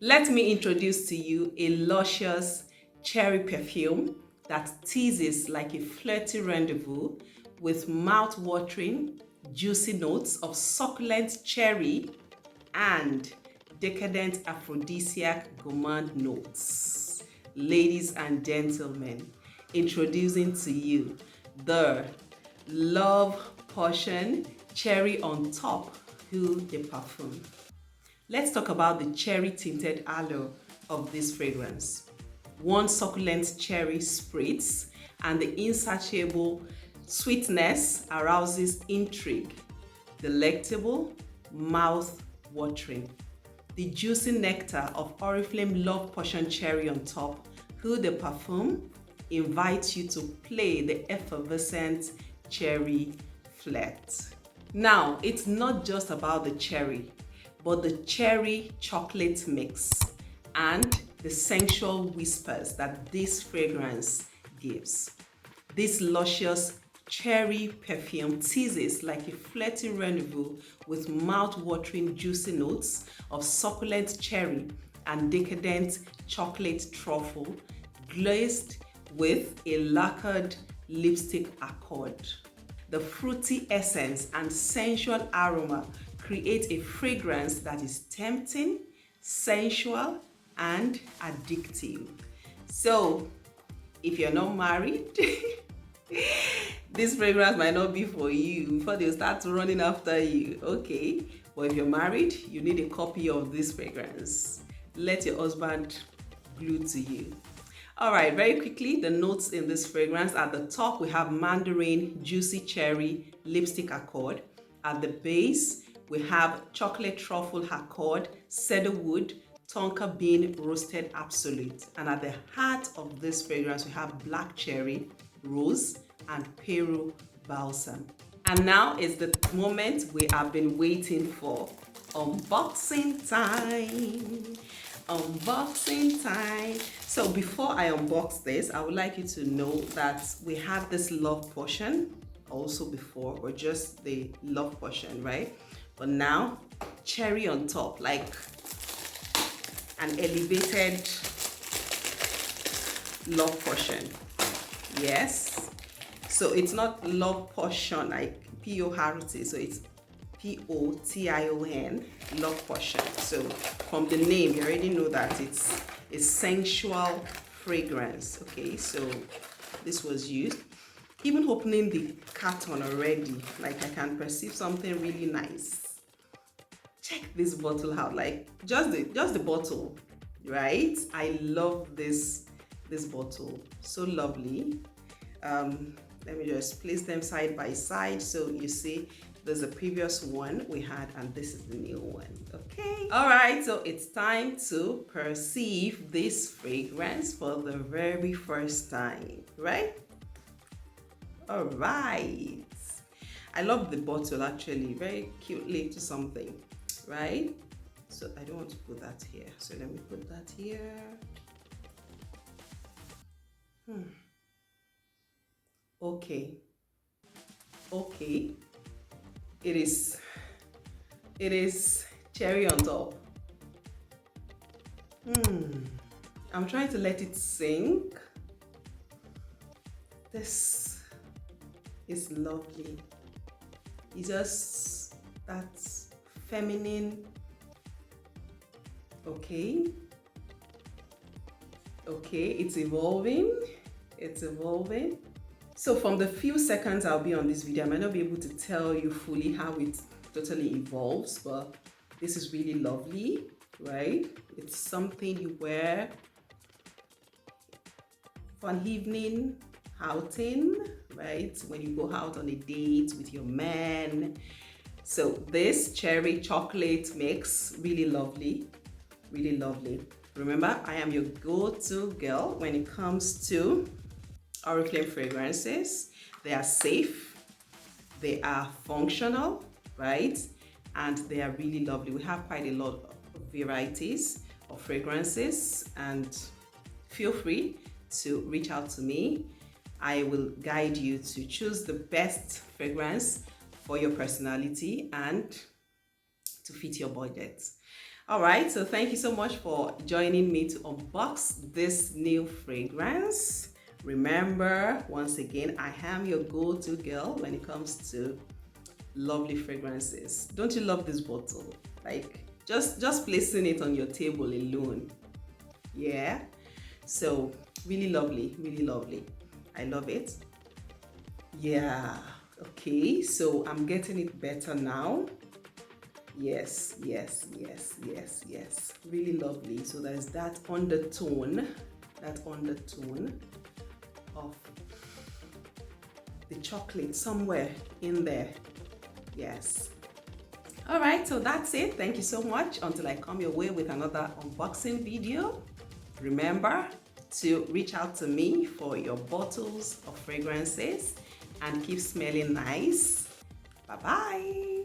Let me introduce to you a luscious cherry perfume that teases like a flirty rendezvous with mouth-watering, juicy notes of succulent cherry and decadent aphrodisiac gourmand notes. Ladies and gentlemen, introducing to you the Love Potion Cherry on Top Eau de Parfum. Let's talk about the cherry tinted allure of this fragrance. One succulent cherry spritz and the insatiable sweetness arouses intrigue. Delectable, mouth watering. The juicy nectar of Oriflame Love Potion Cherry on top, Eau de Parfum, invites you to play the effervescent cherry flirt. Now, it's not just about the cherry, but the cherry chocolate mix and the sensual whispers that this fragrance gives. This luscious cherry perfume teases like a flirty rendezvous with mouth-watering juicy notes of succulent cherry and decadent chocolate truffle glazed with a lacquered lipstick accord. The fruity essence and sensual aroma create a fragrance that is tempting, sensual, and addictive. So, if you're not married, this fragrance might not be for you before they start running after you, okay? But if you're married, you need a copy of this fragrance. Let your husband glue to you. All right, very quickly, the notes in this fragrance. At the top, we have mandarin, juicy cherry, lipstick accord. At the base, we have chocolate truffle accord, cedarwood, tonka bean roasted absolute. And at the heart of this fragrance, we have black cherry, rose, and Peru balsam. And now is the moment we have been waiting for. Unboxing time. Unboxing time. So before I unbox this, I would like you to know that we had this love potion also before, or just the love potion, right? But now, cherry on top, like an elevated love potion. Yes. So it's not love potion like P-O-R-T, so it's P-O-T-I-O-N, love potion. So from the name, you already know that it's a sensual fragrance. Okay, so this was used. Even opening the carton already, like I can perceive something really nice. Check this bottle out, like just the bottle, right? I love this bottle, so lovely. Let me just place them side by side so you see there's a previous one we had and this is the new one. Okay, all right, so it's time to perceive this fragrance for the very first time, right? All right, I love the bottle, actually very cutely to something, right? So I don't want to put that here, so let me put that here. Okay, it is cherry on top. I'm trying to let it sink. This is lovely. It's just that feminine. Okay, it's evolving. So from the few seconds I'll be on this video, I might not be able to tell you fully how it totally evolves, but this is really lovely, right? It's something you wear for an evening outing, right? When you go out on a date with your man. So this cherry chocolate mix, really lovely, really lovely. Remember, I am your go-to girl when it comes to Oriflame fragrances. They are safe, they are functional, right? And they are really lovely. We have quite a lot of varieties of fragrances, and feel free to reach out to me. I will guide you to choose the best fragrance for your personality and to fit your budget. All right, so thank you so much for joining me to unbox this new fragrance. Remember, once again, I am your go-to girl when it comes to lovely fragrances. Don't you love this bottle? Like, just placing it on your table alone. Yeah, so really lovely, really lovely. I love it. Yeah, okay, so I'm getting it better now. Yes, yes, yes, yes, yes. Really lovely. So there's that undertone of the chocolate somewhere in there. Yes. All right, so that's it. Thank you so much. Until I come your way with another unboxing video, remember to reach out to me for your bottles of fragrances and keep smelling nice. Bye-bye.